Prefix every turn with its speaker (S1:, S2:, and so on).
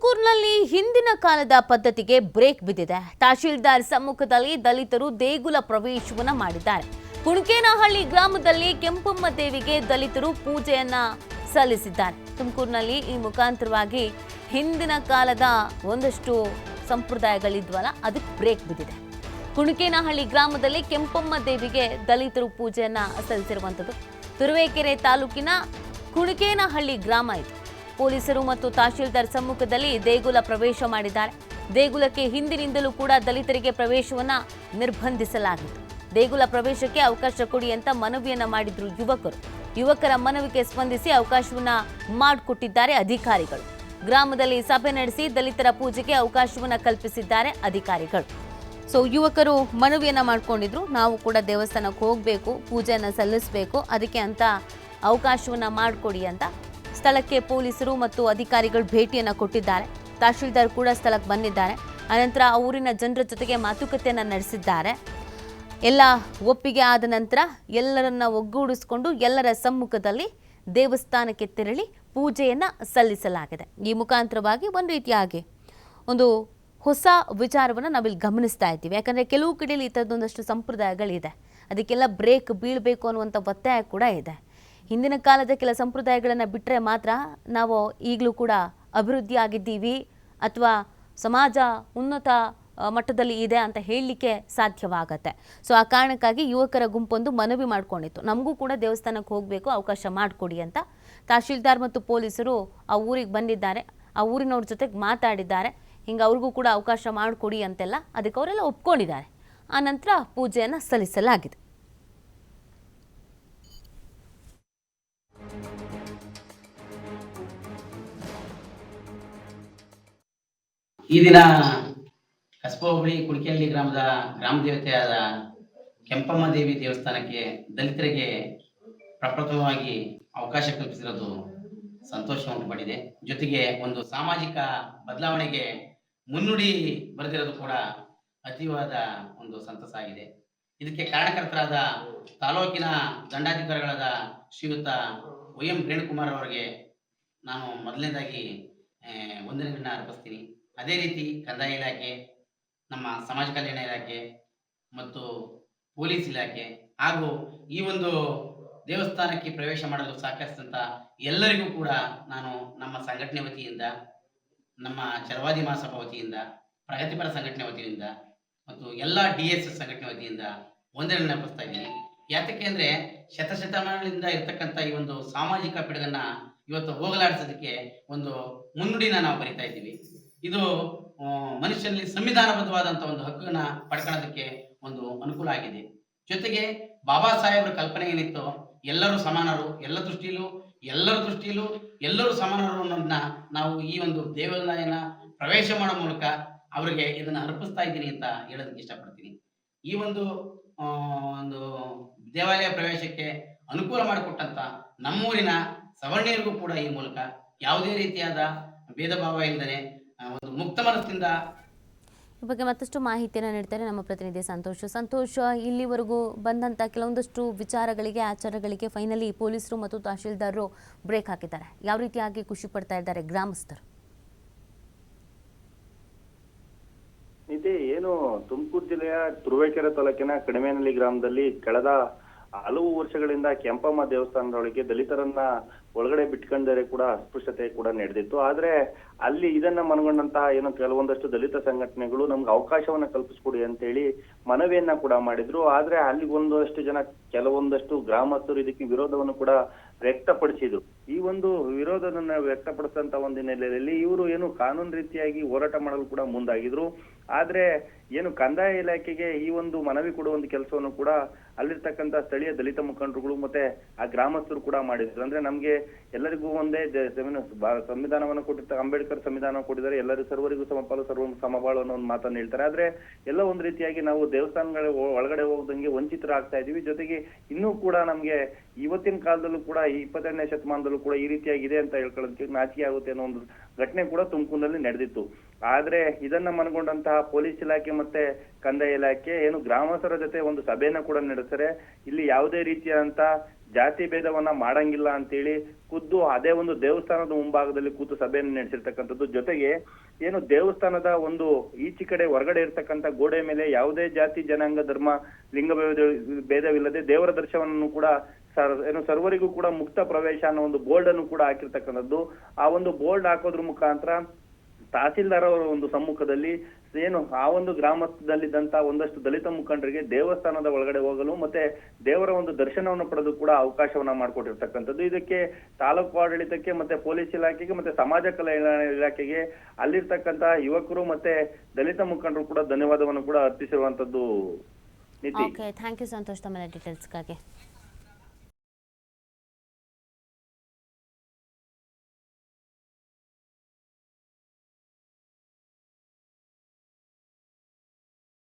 S1: ತುಮಕೂರಿನಲ್ಲಿ ಹಿಂದಿನ ಕಾಲದ ಪದ್ಧತಿಗೆ ಬ್ರೇಕ್ ಬಿದ್ದಿದೆ. ತಹಶೀಲ್ದಾರ್ ಸಮ್ಮುಖದಲ್ಲಿ ದಲಿತರು ದೇಗುಲ ಪ್ರವೇಶವನ್ನ ಮಾಡಿದ್ದಾರೆ. ಕುಣಕೇನಹಳ್ಳಿ ಗ್ರಾಮದಲ್ಲಿ ಕೆಂಪಮ್ಮ ದೇವಿಗೆ ದಲಿತರು ಪೂಜೆಯನ್ನ ಸಲ್ಲಿಸಿದ್ದಾರೆ. ತುಮಕೂರಿನಲ್ಲಿ ಈ ಮುಖಾಂತರವಾಗಿ ಹಿಂದಿನ ಕಾಲದ ಒಂದಷ್ಟು ಸಂಪ್ರದಾಯಗಳಿದ್ವಲ್ಲ ಅದಕ್ಕೆ ಬ್ರೇಕ್ ಬಿದ್ದಿದೆ. ಕುಣಕೇನಹಳ್ಳಿ ಗ್ರಾಮದಲ್ಲಿ ಕೆಂಪಮ್ಮ ದೇವಿಗೆ ದಲಿತರು ಪೂಜೆಯನ್ನ ಸಲ್ಲಿಸಿರುವಂಥದ್ದು. ತುರುವೇಕೆರೆ ತಾಲೂಕಿನ ಕುಣಕೇನಹಳ್ಳಿ ಗ್ರಾಮ ಇದು. ಪೊಲೀಸರು ಮತ್ತು ತಹಶೀಲ್ದಾರ್ ಸಮ್ಮುಖದಲ್ಲಿ ದೇಗುಲ ಪ್ರವೇಶ ಮಾಡಿದ್ದಾರೆ. ದೇಗುಲಕ್ಕೆ ಹಿಂದಿನಿಂದಲೂ ಕೂಡ ದಲಿತರಿಗೆ ಪ್ರವೇಶವನ್ನ ನಿರ್ಬಂಧಿಸಲಾಗಿತ್ತು. ದೇಗುಲ ಪ್ರವೇಶಕ್ಕೆ ಅವಕಾಶ ಕೊಡಿ ಅಂತ ಮನವಿಯನ್ನ ಮಾಡಿದ್ರು ಯುವಕರ ಮನವಿಗೆ ಸ್ಪಂದಿಸಿ ಅವಕಾಶವನ್ನ ಮಾಡಿಕೊಟ್ಟಿದ್ದಾರೆ ಅಧಿಕಾರಿಗಳು. ಗ್ರಾಮದಲ್ಲಿ ಸಭೆ ನಡೆಸಿ ದಲಿತರ ಪೂಜೆಗೆ ಅವಕಾಶವನ್ನ ಕಲ್ಪಿಸಿದ್ದಾರೆ ಅಧಿಕಾರಿಗಳು. ಯುವಕರು ಮನವಿಯನ್ನ ಮಾಡ್ಕೊಂಡಿದ್ರು, ನಾವು ಕೂಡ ದೇವಸ್ಥಾನಕ್ಕೆ ಹೋಗಬೇಕು, ಪೂಜೆಯನ್ನ ಸಲ್ಲಿಸಬೇಕು, ಅದಕ್ಕೆ ಅಂತ ಅವಕಾಶವನ್ನ ಮಾಡಿಕೊಡಿ ಅಂತ. ಸ್ಥಳಕ್ಕೆ ಪೊಲೀಸರು ಮತ್ತು ಅಧಿಕಾರಿಗಳು ಭೇಟಿಯನ್ನು ಕೊಟ್ಟಿದ್ದಾರೆ. ತಹಶೀಲ್ದಾರ್ ಕೂಡ ಸ್ಥಳಕ್ಕೆ ಬಂದಿದ್ದಾರೆ. ಅನಂತರ ಊರಿನ ಜನರ ಜೊತೆಗೆ ಮಾತುಕತೆಯನ್ನು ನಡೆಸಿದ್ದಾರೆ. ಎಲ್ಲ ಒಪ್ಪಿಗೆ ಆದ ನಂತರ ಎಲ್ಲರನ್ನ ಒಗ್ಗೂಡಿಸಿಕೊಂಡು ಎಲ್ಲರ ಸಮ್ಮುಖದಲ್ಲಿ ದೇವಸ್ಥಾನಕ್ಕೆ ತೆರಳಿ ಪೂಜೆಯನ್ನು ಸಲ್ಲಿಸಲಾಗಿದೆ. ಈ ಮುಖಾಂತರವಾಗಿ ಒಂದು ರೀತಿಯಾಗಿ ಒಂದು ಹೊಸ ವಿಚಾರವನ್ನು ನಾವಿಲ್ಲಿ ಗಮನಿಸ್ತಾ ಇದ್ದೀವಿ. ಯಾಕಂದರೆ ಕೆಲವು ಕಡೆಯಲ್ಲಿ ಈ ಥರದೊಂದಷ್ಟು ಸಂಪ್ರದಾಯಗಳಿದೆ, ಅದಕ್ಕೆಲ್ಲ ಬ್ರೇಕ್ ಬೀಳಬೇಕು ಅನ್ನುವಂಥ ಒತ್ತಾಯ ಕೂಡ ಇದೆ. ಹಿಂದಿನ ಕಾಲದ ಕೆಲ ಸಂಪ್ರದಾಯಗಳನ್ನು ಬಿಟ್ಟರೆ ಮಾತ್ರ ನಾವು ಈಗಲೂ ಕೂಡ ಅಭಿವೃದ್ಧಿ ಆಗಿದ್ದೀವಿ ಅಥವಾ ಸಮಾಜ ಉನ್ನತ ಮಟ್ಟದಲ್ಲಿ ಇದೆ ಅಂತ ಹೇಳಲಿಕ್ಕೆ ಸಾಧ್ಯವಾಗತ್ತೆ. ಆ ಕಾರಣಕ್ಕಾಗಿ ಯುವಕರ ಗುಂಪೊಂದು ಮನವಿ ಮಾಡಿಕೊಂಡಿತ್ತು, ನಮಗೂ ಕೂಡ ದೇವಸ್ಥಾನಕ್ಕೆ ಹೋಗಬೇಕು, ಅವಕಾಶ ಮಾಡಿಕೊಡಿ ಅಂತ. ತಹಶೀಲ್ದಾರ್ ಮತ್ತು ಪೊಲೀಸರು ಆ ಊರಿಗೆ ಬಂದಿದ್ದಾರೆ, ಆ ಊರಿನವ್ರ ಜೊತೆಗೆ ಮಾತಾಡಿದ್ದಾರೆ. ಹಿಂಗೆ ಅವ್ರಿಗೂ ಕೂಡ ಅವಕಾಶ ಮಾಡಿಕೊಡಿ ಅಂತೆಲ್ಲ, ಅದಕ್ಕೆ ಅವರೆಲ್ಲ ಒಪ್ಕೊಂಡಿದ್ದಾರೆ. ಆ ನಂತರ ಪೂಜೆಯನ್ನು ಸಲ್ಲಿಸಲಾಗಿದೆ.
S2: ಈ ದಿನ ಕಸಬಾ ಹೋಬಳಿ ಕುಣಕೇನಹಳ್ಳಿ ಗ್ರಾಮದ ಗ್ರಾಮ ದೇವತೆಯಾದ ಕೆಂಪಮ್ಮ ದೇವಿ ದೇವಸ್ಥಾನಕ್ಕೆ ದಲಿತರಿಗೆ ಪ್ರಪ್ರಥಮವಾಗಿ ಅವಕಾಶ ಕಲ್ಪಿಸಿರೋದು ಸಂತೋಷ ಉಂಟುಪಡಿದೆ. ಜೊತೆಗೆ ಒಂದು ಸಾಮಾಜಿಕ ಬದಲಾವಣೆಗೆ ಮುನ್ನುಡಿ ಬರೆದಿರೋದು ಕೂಡ ಅತೀವಾದ ಒಂದು ಸಂತಸ ಆಗಿದೆ. ಇದಕ್ಕೆ ಕಾರಣಕರ್ತರಾದ ತಾಲೂಕಿನ ದಂಡಾಧಿಕಾರಿಗಳಾದ ಶ್ರೀಯುತ ವೈ.ಎಂ. ರೇಣುಕುಮಾರ್ ಅವರಿಗೆ ನಾನು ಮೊದಲನೇದಾಗಿ ವಂದನೆಗಳನ್ನ ಅರ್ಪಿಸ್ತೀನಿ. ಅದೇ ರೀತಿ ಕಂದಾಯ ಇಲಾಖೆ, ನಮ್ಮ ಸಮಾಜ ಕಲ್ಯಾಣ ಇಲಾಖೆ ಮತ್ತು ಪೊಲೀಸ್ ಇಲಾಖೆ ಹಾಗೂ ಈ ಒಂದು ದೇವಸ್ಥಾನಕ್ಕೆ ಪ್ರವೇಶ ಮಾಡಲು ಸಹಕರಿಸಿದಂಥ ಎಲ್ಲರಿಗೂ ಕೂಡ ನಾನು ನಮ್ಮ ಸಂಘಟನೆ ವತಿಯಿಂದ, ನಮ್ಮ ಛಲವಾದಿ ಮಹಾಸಭಾ ವತಿಯಿಂದ, ಪ್ರಗತಿಪರ ಸಂಘಟನೆ ವತಿಯಿಂದ ಮತ್ತು ಎಲ್ಲ DSS ಸಂಘಟನೆ ವತಿಯಿಂದ ವಂದನೆಗಳನ್ನು ಅರ್ಪಿಸ್ತಾ ಇದ್ದೀನಿ. ಯಾತಕ್ಕೆ ಅಂದರೆ ಶತಶತಮಾನಗಳಿಂದ ಇರತಕ್ಕಂಥ ಈ ಒಂದು ಸಾಮಾಜಿಕ ಪಿಡುಗನ್ನು ಇವತ್ತು ಹೋಗಲಾಡಿಸೋದಕ್ಕೆ ಒಂದು ಮುನ್ನುಡಿನ ನಾವು ಬರಿತಾ ಇದ್ದೀವಿ. ಇದು ಮನುಷ್ಯನಲ್ಲಿ ಸಂವಿಧಾನಬದ್ಧವಾದಂಥ ಒಂದು ಹಕ್ಕನ್ನು ಪಡ್ಕೊಳ್ಳೋದಕ್ಕೆ ಒಂದು ಅನುಕೂಲ ಆಗಿದೆ. ಜೊತೆಗೆ ಬಾಬಾ ಸಾಹೇಬ್ರ ಕಲ್ಪನೆ ಏನಿತ್ತು, ಎಲ್ಲರೂ ಸಮಾನರು, ಎಲ್ಲರ ದೃಷ್ಟಿಯಲ್ಲೂ ಎಲ್ಲರೂ ಸಮಾನರು ಅನ್ನೋದನ್ನ ನಾವು ಈ ಒಂದು ದೇವಾಲಯನ ಪ್ರವೇಶ ಮಾಡೋ ಮೂಲಕ ಅವರಿಗೆ ಇದನ್ನು ಅರ್ಪಿಸ್ತಾ ಇದ್ದೀನಿ ಅಂತ ಹೇಳೋದಕ್ಕೆ ಇಷ್ಟಪಡ್ತೀನಿ. ಈ ಒಂದು ದೇವಾಲಯ ಪ್ರವೇಶಕ್ಕೆ ಅನುಕೂಲ ಮಾಡಿಕೊಟ್ಟಂತ ನಮ್ಮೂರಿನ ಸವರ್ಣಿಯರಿಗೂ ಕೂಡ ಈ ಮೂಲಕ ಯಾವುದೇ ರೀತಿಯಾದ ಭೇದ ಭಾವ ಇಲ್ಲದೆ ಒಂದು ಮುಕ್ತ ಮನಸ್ಸಿಂದ
S1: ಈ ಬಗ್ಗೆ ಮತ್ತಷ್ಟು ಮಾಹಿತಿಯನ್ನು ನೀಡ್ತಾರೆ ನಮ್ಮ ಪ್ರತಿನಿಧಿ ಸಂತೋಷ್. ಇಲ್ಲಿವರೆಗೂ ಬಂದಂಥ ಕೆಲವೊಂದಷ್ಟು ವಿಚಾರಗಳಿಗೆ, ಆಚಾರಗಳಿಗೆ ಫೈನಲಿ ಪೊಲೀಸರು ಮತ್ತು ತಹಶೀಲ್ದಾರರು ಬ್ರೇಕ್ ಹಾಕಿದ್ದಾರೆ. ಯಾವ ರೀತಿಯಾಗಿ ಖುಷಿ ಪಡ್ತಾ ಇದ್ದಾರೆ ಗ್ರಾಮಸ್ಥರು?
S3: ಇದೆ ಏನು, ತುಮಕೂರು ಜಿಲ್ಲೆಯ ತುರುವೇಕೆರೆ ತಾಲೂಕಿನ ಕಡಿಮೇನಹಳ್ಳಿ ಗ್ರಾಮದಲ್ಲಿ ಕಳೆದ ಹಲವು ವರ್ಷಗಳಿಂದ ಕೆಂಪಮ್ಮ ದೇವಸ್ಥಾನದೊಳಗೆ ದಲಿತರನ್ನ ಒಳಗಡೆ ಬಿಟ್ಕೊಂಡರೆ ಕೂಡ ಅಸ್ಪೃಶ್ಯತೆ ಕೂಡ ನಡೆದಿತ್ತು. ಆದ್ರೆ ಅಲ್ಲಿ ಇದನ್ನ ಮನಗೊಂಡಂತಹ ಏನು ಕೆಲವೊಂದಷ್ಟು ದಲಿತ ಸಂಘಟನೆಗಳು ನಮ್ಗೆ ಅವಕಾಶವನ್ನ ಕಲ್ಪಿಸ್ಕೊಡಿ ಅಂತ ಹೇಳಿ ಮನವಿಯನ್ನ ಕೂಡ ಮಾಡಿದ್ರು. ಆದ್ರೆ ಅಲ್ಲಿ ಒಂದಷ್ಟು ಜನ ಕೆಲವೊಂದಷ್ಟು ಗ್ರಾಮಸ್ಥರು ಇದಕ್ಕೆ ವಿರೋಧವನ್ನು ಕೂಡ ವ್ಯಕ್ತಪಡಿಸಿದ್ರು. ಈ ಒಂದು ವಿರೋಧವನ್ನ ವ್ಯಕ್ತಪಡಿಸಿದಂತ ಒಂದು ಹಿನ್ನೆಲೆಯಲ್ಲಿ ಇವರು ಏನು ಕಾನೂನು ರೀತಿಯಾಗಿ ಹೋರಾಟ ಮಾಡಲು ಕೂಡ ಮುಂದಾಗಿದ್ರು. ಆದ್ರೆ ಏನು ಕಂದಾಯ ಇಲಾಖೆಗೆ ಈ ಒಂದು ಮನವಿ ಕೊಡುವ ಒಂದು ಕೆಲಸವನ್ನು ಕೂಡ ಅಲ್ಲಿರ್ತಕ್ಕಂಥ ಸ್ಥಳೀಯ ದಲಿತ ಮುಖಂಡರುಗಳು ಮತ್ತೆ ಆ ಗ್ರಾಮಸ್ಥರು ಕೂಡ ಮಾಡಿದ್ರು. ಅಂದ್ರೆ ನಮ್ಗೆ ಎಲ್ಲರಿಗೂ ಒಂದೇ ಸಂವಿಧಾನವನ್ನು ಕೊಟ್ಟಿರ್ತಾರೆ, ಅಂಬೇಡ್ಕರ್ ಸಂವಿಧಾನ ಕೊಟ್ಟಿದ್ದಾರೆ, ಎಲ್ಲರೂ ಸರ್ವರಿಗೂ ಸಮಪಾಲು ಸರ್ವ ಸಮಬಾಳು ಅನ್ನೋ ಒಂದು ಮಾತನ್ನು ಹೇಳ್ತಾರೆ. ಆದ್ರೆ ಎಲ್ಲ ಒಂದ್ ರೀತಿಯಾಗಿ ನಾವು ದೇವಸ್ಥಾನಗಳ ಒಳಗಡೆ ಹೋಗದಂಗೆ ವಂಚಿತರಾಗ್ತಾ ಇದೀವಿ. ಜೊತೆಗೆ ಇನ್ನೂ ಕೂಡ ನಮ್ಗೆ ಇವತ್ತಿನ ಕಾಲದಲ್ಲೂ ಕೂಡ ಈ 22ನೇ ಶತಮಾನದಲ್ಲೂ ಕೂಡ ಈ ರೀತಿಯಾಗಿದೆ ಅಂತ ಹೇಳ್ಕೊಳ್ಳೋದಕ್ಕೆ ನಾಚಿಕೆ ಆಗುತ್ತೆ ಅನ್ನೋ ಒಂದು ಘಟನೆ ಕೂಡ ತುಮಕೂರಿನಲ್ಲಿ ನಡೆದಿತ್ತು. ಆದ್ರೆ ಇದನ್ನ ಮನಗೊಂಡಂತಹ ಪೊಲೀಸ್ ಇಲಾಖೆ ಮತ್ತೆ ಕಂದಾಯ ಇಲಾಖೆ ಏನು ಗ್ರಾಮಸ್ಥರ ಜೊತೆ ಒಂದು ಸಭೆಯನ್ನ ಕೂಡ ನಡೆಸ್ತಾರೆ. ಇಲ್ಲಿ ಯಾವುದೇ ರೀತಿಯಾದಂತ ಜಾತಿ ಭೇದವನ್ನ ಮಾಡಂಗಿಲ್ಲ ಅಂತೇಳಿ ಖುದ್ದು ಅದೇ ಒಂದು ದೇವಸ್ಥಾನದ ಮುಂಭಾಗದಲ್ಲಿ ಕೂತು ಸಭೆಯನ್ನು ನಡೆಸಿರ್ತಕ್ಕಂಥದ್ದು. ಜೊತೆಗೆ ಏನು ದೇವಸ್ಥಾನದ ಒಂದು ಈಚೆ ಕಡೆ ಹೊರಗಡೆ ಇರ್ತಕ್ಕಂಥ ಗೋಡೆ ಮೇಲೆ ಯಾವುದೇ ಜಾತಿ ಜನಾಂಗ ಧರ್ಮ ಲಿಂಗ ಭೇದವಿಲ್ಲದೆ ದೇವರ ದರ್ಶನವನ್ನು ಕೂಡ ಸರ್ವರಿಗೂ ಕೂಡ ಮುಕ್ತ ಪ್ರವೇಶ ಅನ್ನೋ ಒಂದು ಬೋರ್ಡ್ ಅನ್ನು ಕೂಡ ಹಾಕಿರ್ತಕ್ಕಂಥದ್ದು. ಆ ಒಂದು ಬೋರ್ಡ್ ಹಾಕೋದ್ರ ಮುಖಾಂತರ ತಹಸೀಲ್ದಾರ್ ಅವರ ಒಂದು ಸಮ್ಮುಖದಲ್ಲಿ ಏನು ಆ ಒಂದು ಗ್ರಾಮದಲ್ಲಿದ್ದಂತ ಒಂದಷ್ಟು ದಲಿತ ಮುಖಂಡರಿಗೆ ದೇವಸ್ಥಾನದ ಒಳಗಡೆ ಹೋಗಲು ಮತ್ತೆ ದೇವರ ಒಂದು ದರ್ಶನವನ್ನು ಪಡೆದು ಕೂಡ ಅವಕಾಶವನ್ನ ಮಾಡಿಕೊಟ್ಟಿರ್ತಕ್ಕಂಥದ್ದು. ಇದಕ್ಕೆ ತಾಲೂಕು ಆಡಳಿತಕ್ಕೆ ಮತ್ತೆ ಪೊಲೀಸ್ ಇಲಾಖೆಗೆ ಮತ್ತೆ ಸಮಾಜ ಕಲ್ಯಾಣ ಇಲಾಖೆಗೆ ಅಲ್ಲಿರ್ತಕ್ಕಂತ ಯುವಕರು ಮತ್ತೆ ದಲಿತ ಮುಖಂಡರು ಕೂಡ ಧನ್ಯವಾದವನ್ನು ಕೂಡ ಅರ್ಪಿಸಿರುವಂತದ್ದು.
S1: ಓಕೆ, ಥ್ಯಾಂಕ್ ಯು ಸಂತೋಷ್ ತಮ್ಮ ಡೀಟೇಲ್ಸ್ಗಾಗಿ.